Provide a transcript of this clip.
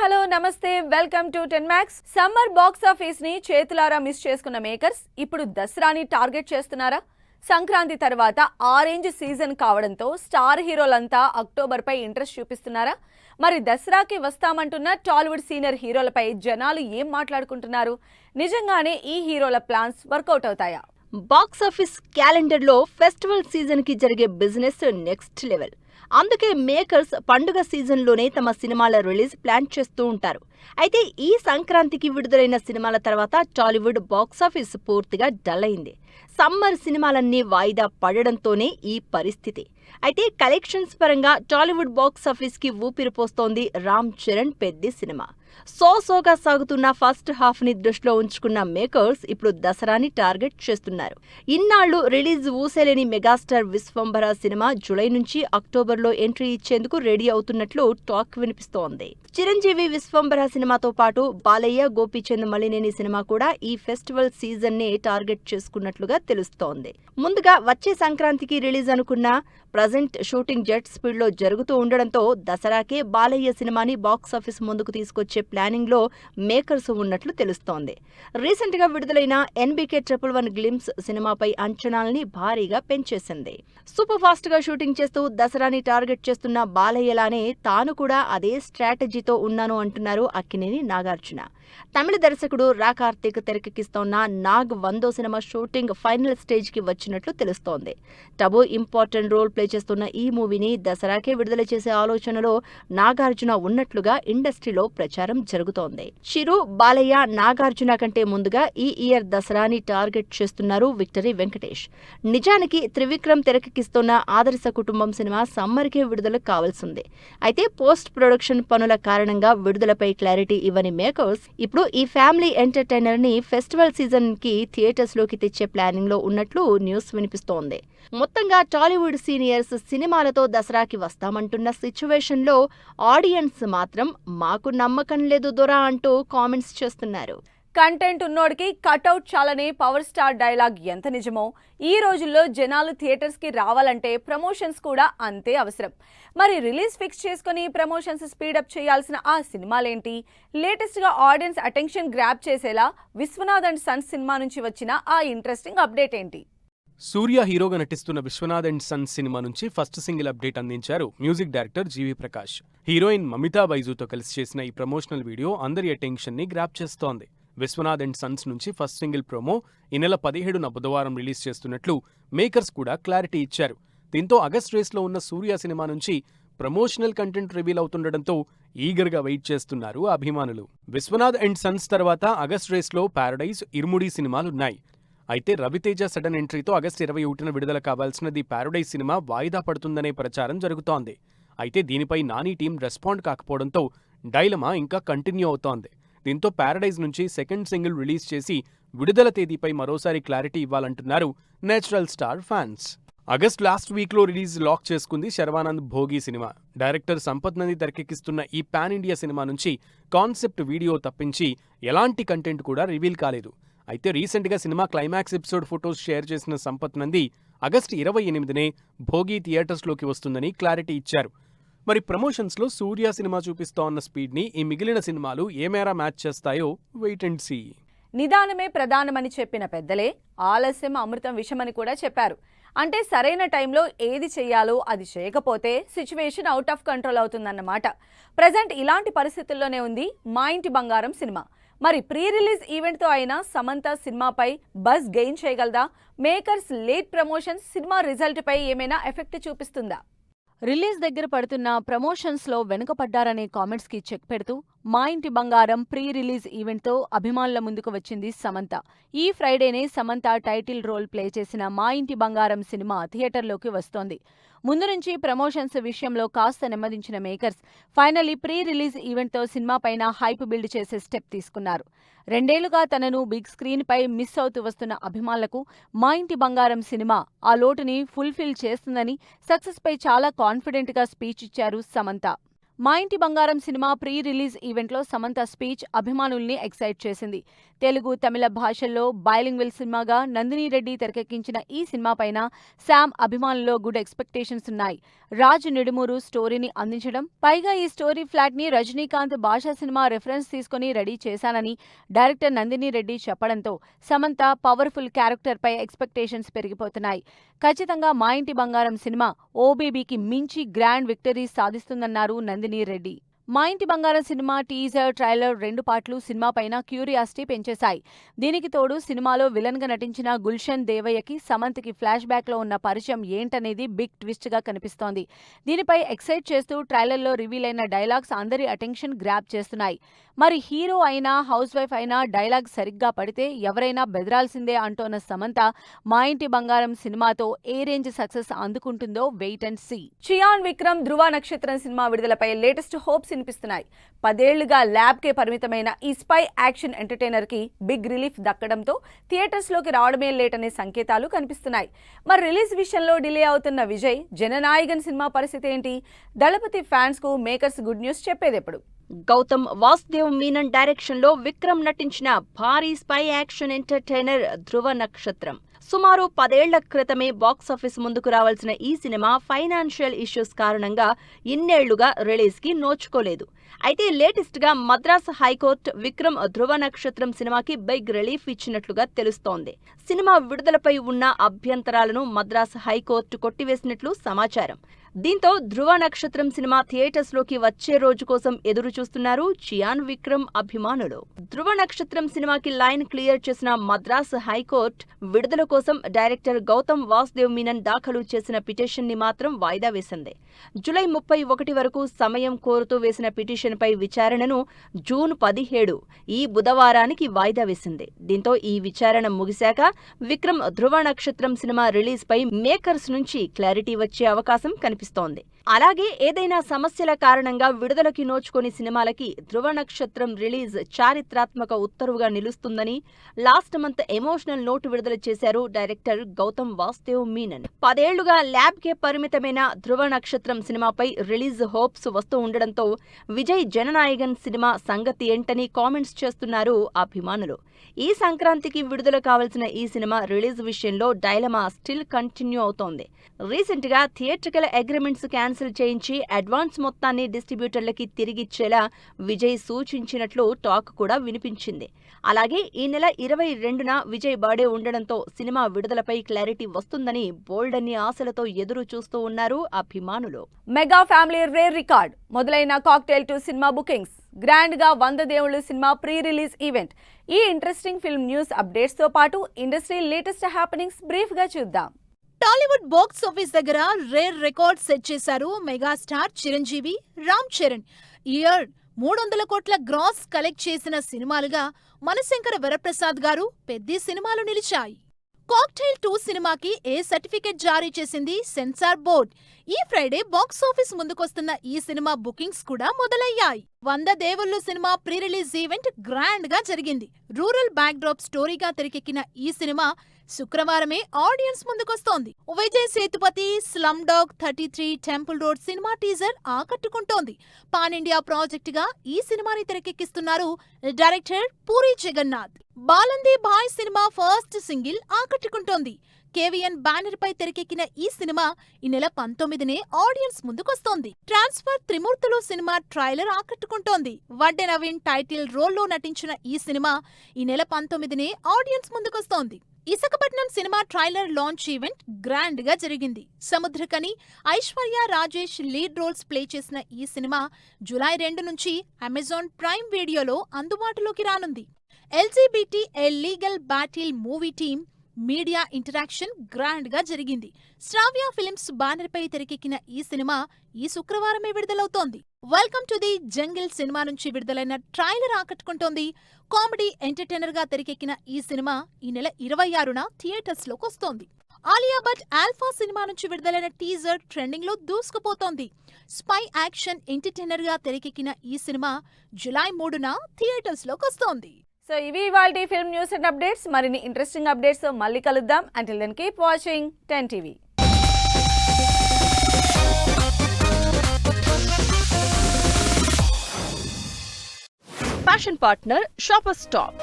Hello నమస్తే welcome to 10 max. Summer box office ని చేతులారా మిస్ చేసుకున్న మేకర్స్ ఇప్పుడు దసరాని టార్గెట్ చేస్తున్నారా? సంక్రాంతి తర్వాత ఆరెంజ్ సీజన్ కావడంతో స్టార్ హీరోలంతా అక్టోబర్ పై ఇంట్రెస్ట్ చూపిస్తున్నారా? మరి దసరాకి వస్తామంటున్న టాలీవుడ్ సీనియర్ హీరోలపై జనాలు ఏం మాట్లాడుకుంటున్నారు? నిజంగానే ఈ హీరోల ప్లాన్స్ వర్కౌట్ అవుతాయా? బాక్సాఫీస్ క్యాలెండర్లో ఫెస్టివల్ సీజన్కి జరిగే బిజినెస్ నెక్స్ట్ లెవెల్. అందుకే మేకర్స్ పండుగ సీజన్లోనే తమ సినిమాల రిలీజ్ ప్లాన్ చేస్తూ ఉంటారు. అయితే ఈ సంక్రాంతికి విడుదలైన సినిమాల తర్వాత టాలీవుడ్ బాక్సాఫీస్ పూర్తిగా డల్ అయింది. సమ్మర్ సినిమాలన్నీ వాయిదా పడడంతోనే ఈ పరిస్థితి. అయితే కలెక్షన్స్ పరంగా టాలీవుడ్ బాక్సాఫీస్కి ఊపిరి పోస్తోంది రామ్ చరణ్ పెద్ది సినిమా. సోగా సాగుతున్న ఫస్ట్ హాఫ్ ని దృష్టిలో ఉంచుకున్న మేకర్స్ ఇప్పుడు దసరాని టార్గెట్ చేస్తున్నారు. ఇన్నాళ్లు రిలీజ్ ఊసేలేని మెగాస్టార్ విశ్వంభర సినిమా జూలై నుంచి అక్టోబర్లో ఎంట్రీ ఇచ్చేందుకు రెడీ అవుతున్నట్లు టాక్ వినిపిస్తోంది. చిరంజీవి విశ్వంభర సినిమాతో పాటు బాలయ్య, గోపీచంద్ మలినేని సినిమా కూడా ఈ ఫెస్టివల్ సీజన్ నే టార్గెట్ చేసుకున్నట్లుగా తెలుస్తోంది. ముందుగా వచ్చే సంక్రాంతికి రిలీజ్ అనుకున్న ప్రజెంట్ షూటింగ్ జెట్ స్పీడ్ లో జరుగుతూ ఉండడంతో దసరాకే బాలయ్య సినిమాని బాక్సాఫీస్ ముందుకు తీసుకొచ్చే ప్లానింగ్ లో మేకర్స్ ఉన్నట్లు తెలుస్తోంది. రీసెంట్ గా విడుదలైన NBK 111 గ్లిమ్స్ సినిమాపై అంచనాల్ని భారీగా పెంచేసింది. సూపర్ ఫాస్ట్ గా షూటింగ్ చేస్తూ దసరాని టార్గెట్ చేస్తున్న బాలయ్యలానే తాను కూడా అదే స్ట్రాటజీతో ఉన్నాను అంటున్నారు అక్కినేని నాగార్జున. తమిళ దర్శకుడు రా కార్తిక్ తెరకెక్కిస్తోన్న నాగ్ 100వ సినిమా షూటింగ్ ఫైనల్ స్టేజ్ కి వచ్చినట్లు తెలుస్తోంది. టబు ఇంపార్టెంట్ రోల్ ప్లే చేస్తున్న ఈ మూవీని దసరాకే విడుదల చేసే ఆలోచనలో నాగార్జున ఉన్నట్లుగా ఇండస్ట్రీలో ప్రచారం జరుగుతోంది. చిరు, బాలయ్య, నాగార్జున కంటే ముందుగా ఈ ఇయర్ దసరాని టార్గెట్ చేస్తున్నారు విక్టరీ వెంకటేష్. నిజానికి త్రివిక్రమ్ తెరకెక్కిస్తున్న ఆదర్శ కుటుంబం సినిమా సమ్మర్కే విడుదల కావాల్సింది. అయితే పోస్ట్ ప్రొడక్షన్ పనుల కారణంగా విడుదలపై క్లారిటీ ఇవ్వని మేకర్స్ ఇప్పుడు ఈ ఫ్యామిలీ ఎంటర్టైనర్ ని ఫెస్టివల్ సీజన్ కి థియేటర్స్ లోకి తెచ్చే ప్లానింగ్ లో ఉన్నట్లు న్యూస్ వినిపిస్తోంది. మొత్తంగా టాలీవుడ్ సీనియర్స్ సినిమాలతో దసరాకి వస్తామంటున్న సిచ్యువేషన్ లో ఆడియన్స్ మాత్రం మాకు నమ్మకం లేదు దొరా అంటూ కామెంట్స్ చేస్తున్నారు. కంటెంట్ ఉన్నోడికి కట్అవుట్ చాలని పవర్ స్టార్ డైలాగ్ ఎంత నిజమో ఈ రోజుల్లో జనాలు థియేటర్స్ కి రావాలంటే ప్రమోషన్స్ కూడా అంతే అవసరం. మరి రిలీజ్ ఫిక్స్ చేసుకుని ప్రమోషన్స్ స్పీడప్ చేయాల్సిన ఆ సినిమాలేంటి? లేటెస్ట్ గా ఆడియన్స్ అటెన్షన్ గ్రాప్ చేసేలా విశ్వనాథ్ అండ్ సన్స్ సినిమా నుంచి వచ్చిన ఆ ఇంట్రెస్టింగ్ అప్డేట్ ఏంటి? సూర్య హీరోగా నటిస్తున్న విశ్వనాథ్ అండ్ సన్స్ సినిమా నుంచి ఫస్ట్ సింగిల్ అప్డేట్ అందించారు మ్యూజిక్ డైరెక్టర్ జీవి ప్రకాష్. హీరోయిన్ మమితా బైజుతో కలిసి చేసిన ఈ ప్రమోషనల్ వీడియో అందరి అటెన్షన్ ని గ్రాప్ చేస్తోంది. విశ్వనాథ్ అండ్ సన్స్ నుంచి ఫస్ట్ సింగిల్ ప్రోమో ఈ నెల 17న బుధవారం రిలీజ్ చేస్తున్నట్లు మేకర్స్ కూడా క్లారిటీ ఇచ్చారు. దీంతో ఆగస్ట్ రేస్లో ఉన్న సూర్య సినిమా నుంచి ప్రమోషనల్ కంటెంట్ రివీల్ అవుతుండటంతో ఈగర్గా వెయిట్ చేస్తున్నారు అభిమానులు. విశ్వనాథ్ అండ్ సన్స్ తర్వాత ఆగస్ట్ రేస్లో పారడైజ్, ఇర్ముడి సినిమాలున్నాయి. అయితే రవితేజ సడన్ ఎంట్రీతో ఆగస్టు 21న విడుదల కావాల్సినది పారడైజ్ సినిమా వాయిదా పడుతుందనే ప్రచారం జరుగుతోంది. అయితే దీనిపై నాని టీం రెస్పాండ్ కాకపోవడంతో డైలమా ఇంకా కంటిన్యూ అవుతోంది. దీంతో పారడైజ్ నుంచి సెకండ్ సింగిల్ రిలీజ్ చేసి విడుదల తేదీపై మరోసారి క్లారిటీ ఇవ్వాలంటున్నారు natural star fans. August last వీక్లో రిలీజ్ లాక్ చేసుకుంది శర్వానంద్ భోగి సినిమా. డైరెక్టర్ సంపత్ నంది తెరకెక్కిస్తున్న ఈ పాన్ ఇండియా సినిమా నుంచి కాన్సెప్ట్ వీడియో తప్పించి ఎలాంటి కంటెంట్ కూడా రివీల్ కాలేదు. అయితే రీసెంట్గా సినిమా క్లైమాక్స్ ఎపిసోడ్ ఫొటోస్ షేర్ చేసిన సంపత్ నంది ఆగస్టు 28నే భోగి థియేటర్స్లోకి వస్తుందని క్లారిటీ ఇచ్చారు. మరి ప్రమోషన్స్లో సూర్య సినిమా చూపిస్తోన్న స్పీడ్ని ఈ మిగిలిన సినిమాలు ఏ మేర మ్యాచ్ చేస్తాయో వెయిట్ అండ్ సీ. నిదానమే ప్రధానమని చెప్పిన పెద్దలే ఆలస్యం అమృతం విషమని కూడా చెప్పారు. అంటే సరైన టైంలో ఏది చెయ్యాలో అది చేయకపోతే సిచ్యువేషన్ అవుట్ ఆఫ్ కంట్రోల్ అవుతుందన్నమాట. ప్రజెంట్ ఇలాంటి పరిస్థితుల్లోనే ఉంది మా ఇంటి బంగారం సినిమా. మరి ప్రీ రిలీజ్ ఈవెంట్తో అయినా సమంత సినిమాపై బజ్ గెయిన్ చేయగలదా? మేకర్స్ లేట్ ప్రమోషన్స్ సినిమా రిజల్ట్ పై ఏమైనా ఎఫెక్ట్ చూపిస్తుందా? రిలీజ్ దగ్గర పడుతున్న ప్రమోషన్స్ లో వెనుకపడ్డారనే కామెంట్స్ కి చెక్ పెడుతూ మా ఇంటి బంగారం ప్రీ రిలీజ్ ఈవెంట్తో అభిమానుల ముందుకు వచ్చింది సమంత. ఈ ఫ్రైడేనే సమంత టైటిల్ రోల్ ప్లే చేసిన మా ఇంటి బంగారం సినిమా థియేటర్లోకి వస్తోంది. ముందు నుంచి ప్రమోషన్స్ విషయంలో కాస్త నెమ్మదించిన మేకర్స్ ఫైనలీ ప్రీ రిలీజ్ ఈవెంట్తో సినిమా పైన హైప్ బిల్డ్ చేసే స్టెప్ తీసుకున్నారు. 2 ఏళ్లుగా తనను బిగ్ స్క్రీన్ పై మిస్ అవుతూ వస్తున్న అభిమానులకు మా ఇంటి బంగారం సినిమా ఆ లోటుని ఫుల్ఫిల్ చేస్తుందని సక్సెస్ పై చాలా కాన్ఫిడెంట్ గా స్పీచ్ ఇచ్చారు సమంత. మా ఇంటి బంగారం సినిమా ప్రీ రిలీజ్ ఈవెంట్లో సమంత స్పీచ్ అభిమానుల్ని ఎక్సైట్ చేసింది. తెలుగు, తమిళ భాషల్లో బైలింగ్వల్ సినిమాగా నందిని రెడ్డి తెరకెక్కించిన ఈ సినిమా పైన శామ్ అభిమానుల్లో గుడ్ ఎక్స్పెక్టేషన్స్ ఉన్నాయి. రాజ్ నిడుమూరు స్టోరీని అందించడం, పైగా ఈ స్టోరీ ఫ్లాట్ ని రజనీకాంత్ భాషా సినిమా రెఫరెన్స్ తీసుకుని రెడీ చేశానని డైరెక్టర్ నందిని రెడ్డి చెప్పడంతో సమంత పవర్ఫుల్ క్యారెక్టర్ పై ఎక్స్పెక్టేషన్స్ పెరిగిపోతున్నాయి. ఖచ్చితంగా మా ఇంటి బంగారం సినిమా ఓబీబీకి మించి గ్రాండ్ విక్టరీ సాధిస్తుందన్నారు నందిని రెడ్డి. మా ఇంటి బంగారం సినిమా టీజర్, ట్రైలర్ 2 పార్ట్లు సినిమా పైన క్యూరియాసిటీ పెంచేశాయి. దీనికి తోడు సినిమాలో విలన్ గా నటించిన గుల్షన్ దేవయ్యకి సమంతకి ఫ్లాష్ బ్యాక్ లో ఉన్న పరిచయం ఏంటనేది బిగ్ ట్విస్ట్ గా కనిపిస్తోంది. దీనిపై ఎక్సైట్ చేస్తూ ట్రైలర్లో రివీల్ అయిన డైలాగ్స్ అందరి అటెన్షన్ గ్రాప్ చేస్తున్నాయి. మరి హీరో అయినా హౌస్ వైఫ్ అయినా డైలాగ్ సరిగ్గా పడితే ఎవరైనా బెదరాల్సిందే అంటోన్న సమంత మా ఇంటి బంగారం సినిమాతో ఏ రేంజ్ సక్సెస్ అందుకుంటుందో wait and see. Chiyaan Vikram Dhruva Natchathiram సినిమా విడుదలపై లేటెస్ట్ హోప్స్ వినిపిస్తున్నాయి. 10 ఏళ్లుగా ల్యాబ్ కే పరిమితమైన ఈ స్పై యాక్షన్ ఎంటర్టైనర్ కి బిగ్ రిలీఫ్ దక్కడంతో థియేటర్స్ లోకి రావడమే లేట్ అనే సంకేతాలు కనిపిస్తున్నాయి. మరి రిలీజ్ విషయంలో డిలే అవుతున్న విజయ్ జననాయకన్ సినిమా పరిస్థితి ఏంటి? దళపతి ఫ్యాన్స్ కు మేకర్స్ గుడ్ న్యూస్ చెప్పేదెప్పుడు? గౌతమ్ వాసుదేవ్ మీనన్ డైరెక్షన్ లో విక్రమ్ నటించిన భారీ స్పై యాక్షన్ ఎంటర్టైనర్ ధృవ నక్షత్రం సుమారు 10 ఏళ్ల క్రితమే బాక్సాఫీస్ ముందుకు రావాల్సిన ఈ సినిమా ఫైనాన్షియల్ ఇష్యూస్ కారణంగా ఇన్నేళ్లుగా రిలీజ్ కి నోచుకోలేదు. అయితే లేటెస్ట్ గా మద్రాస్ హైకోర్టు విక్రమ్ ధృవ నక్షత్రం సినిమాకి బిగ్ రిలీఫ్ ఇచ్చినట్లుగా తెలుస్తోంది. సినిమా విడుదలపై ఉన్న అభ్యంతరాలను మద్రాస్ హైకోర్టు కొట్టివేసినట్లు సమాచారం. దీంతో ధృవ నక్షత్రం సినిమా థియేటర్స్ లోకి వచ్చే రోజు కోసం ఎదురు చూస్తున్నారు చియాన్ విక్రమ్ అభిమానులు. ధృవ నక్షత్రం సినిమాకి లైన్ క్లియర్ చేసిన మద్రాస్ హైకోర్టు విడుదల కోసం డైరెక్టర్ గౌతమ్ వాసుదేవ్ మీనన్ దాఖలు చేసిన పిటిషన్ ని మాత్రం వాయిదా వేసింది. జూలై 31 వరకు సమయం కోరుతూ వేసిన పిటిషన్ పై విచారణను జూన్ 17 ఈ బుధవారానికి వాయిదా వేసింది. దీంతో ఈ విచారణ ముగిశాక విక్రమ్ ధృవ నక్షత్రం సినిమా రిలీజ్ పై మేకర్స్ నుంచి క్లారిటీ వచ్చే అవకాశం కనిపిస్తోంది. అలాగే ఏదైనా సమస్యల కారణంగా విడుదలకి నోచుకొని సినిమాలకి ధృవ నక్షత్రం రిలీజ్ చారిత్రాత్మక ఉత్తర్వుగా నిలుస్తుందని లాస్ట్ మంత్ ఎమోషనల్ నోట్ విడుదల చేశారు డైరెక్టర్ గౌతమ్ వాసుదేవ్ మీనన్. 10 ఏళ్లుగా ల్యాబ్ కే పరిమితమైన ధృవ నక్షత్రం సినిమాపై రిలీజ్ హోప్స్ వస్తూ ఉండడంతో విజయ్ జననాయకన్ సినిమా సంగతి ఏంటని కామెంట్స్ చేస్తున్నారు అభిమానులు. ఈ సంక్రాంతికి విడుదల కావాల్సిన ఈ సినిమా రిలీజ్ విషయంలో డైలమా స్టిల్ కంటిన్యూ అవుతోంది. రీసెంట్ గా థియేట్రికల్ అగ్రిమెంట్స్ క్యాన్సిల్ చేయించి అడ్వాన్స్ మొత్తాన్ని డిస్ట్రిబ్యూటర్లకి తిరిగిచ్చేలా విజయ్ సూచించినట్లు టాక్ కూడా వినిపించింది. అలాగే ఈ నెల 22న విజయ్ బర్త్డే ఉండడంతో సినిమా విడుదలపై క్లారిటీ వస్తుందని బోల్డ్ అన్ని ఆశలతో ఎదురు చూస్తూ ఉన్నారు అభిమానులు. మెగా ఫ్యామిలీ రేర్ రికార్డ్ మొదలైన కాక్టైల్ 2 సినిమా బుకింగ్స్, గ్రాండ్ గా 100 దేవుళ్ళు సినిమా ప్రీ రిలీజ్ ఈవెంట్, ఈ ఇంట్రెస్టింగ్ ఫిల్మ్ న్యూస్ అప్డేట్స్ తో పాటు ఇండస్ట్రీ లేటెస్ట్ హ్యాపెనింగ్స్ బ్రీఫ్ గా చూద్దాం. టాలీవుడ్ బాక్స్ ఆఫీస్ దగ్గర రేర్ రికార్డ్ సెట్ చేశారు మెగాస్టార్ చిరంజీవి, రామ్ చరణ్. ఇయర్ 300 కోట్ల గ్రాస్ కలెక్ట్ చేసిన సినిమాలుగా మనశంకర వరప్రసాద్ గారు పెద్ద సినిమాలు నిలిచాయి. కాక్టైల్ 2 సినిమాకి ఏ సర్టిఫికెట్ జారీ చేసింది సెన్సార్ బోర్డ్. ఈ ఫ్రైడే బాక్స్ ఆఫీస్ ముందుకొస్తున్న ఈ సినిమా బుకింగ్స్ కూడా మొదలయ్యాయి. 100 దేవుళ్ళు సినిమా ప్రీ రిలీజ్ ఈవెంట్ గ్రాండ్ గా జరిగింది. రూరల్ బ్యాక్ డ్రాప్ స్టోరీగా తెరకెక్కిన ఈ సినిమా శుక్రవారమే ఆడియన్స్ ముందుకొస్తోంది. Vijay Sethupathi slumdog 33 temple road సినిమా టీజర్ ఆకట్టుకుంటోంది. పాన్ ఇండియా ప్రాజెక్ట్ గా ఈ సినిమాని తెరకెక్కిస్తున్నారు డైరెక్టర్ పూరి జగన్నాథ్. బాలందే భాయ్ సినిమా ఫస్ట్ సింగిల్ ఆకట్టుకుంటోంది. కేవీఎన్ బ్యానర్ పై తెరకెక్కిన ఈ సినిమా ఈ నెల 19నే ఆడియన్స్ ముందుకొస్తోంది. ట్రాన్స్ఫర్ త్రిమూర్తులు సినిమా ట్రైలర్ ఆకట్టుకుంటోంది. వడ్డే నవీన్ టైటిల్ రోల్లో నటించిన ఈ సినిమా ఈ నెల 19నే ఆడియన్స్ ముందుకొస్తోంది. ఇసకపట్నం సినిమా ట్రైలర్ లాంచ్ ఈవెంట్ గ్రాండ్ గా జరిగింది. Samuthirakani, Aishwarya Rajesh lead roles play చేసిన ఈ సినిమా జూలై 2 నుంచి అమెజాన్ ప్రైమ్ వీడియోలో అందుబాటులోకి రానుంది. LGBT a legal battle movie team media interaction grand గా జరిగింది. శ్రావ్య ఫిల్మ్స్ బ్యానర్ పై తెరకెక్కిన ఈ సినిమా ఈ శుక్రవారమే విడుదలవుతోంది. వెల్కమ్ టు ది జంగిల్ సినిమా నుంచి విడుదలైన ట్రైలర్ ఆకట్టుకుంటోంది. కామెడీ ఎంటర్టైనర్ గా తెరకెక్కిన ఈ సినిమా ఈ నెల 26న థియేటర్స్ లోకి వస్తోంది. ఆలియా భట్ ఆల్ఫా సినిమా నుంచి విడుదలైన టీజర్ ట్రెండింగ్ లో దూసుకుపోతోంది. స్పై యాక్షన్ ఎంటర్టైనర్ గా తెరకెక్కిన ఈ సినిమా జూలై 3న థియేటర్స్ లోకి వస్తోంది. సో ఇవి ఇవాల్టి ఫిల్మ్ న్యూస్ అండ్ అప్డేట్స్. మరిన్ని ఇంట్రెస్టింగ్ అప్డేట్స్ తో మళ్ళీ కలుద్దాం. Until then keep watching 10 TV. Fashion partner shopper stop.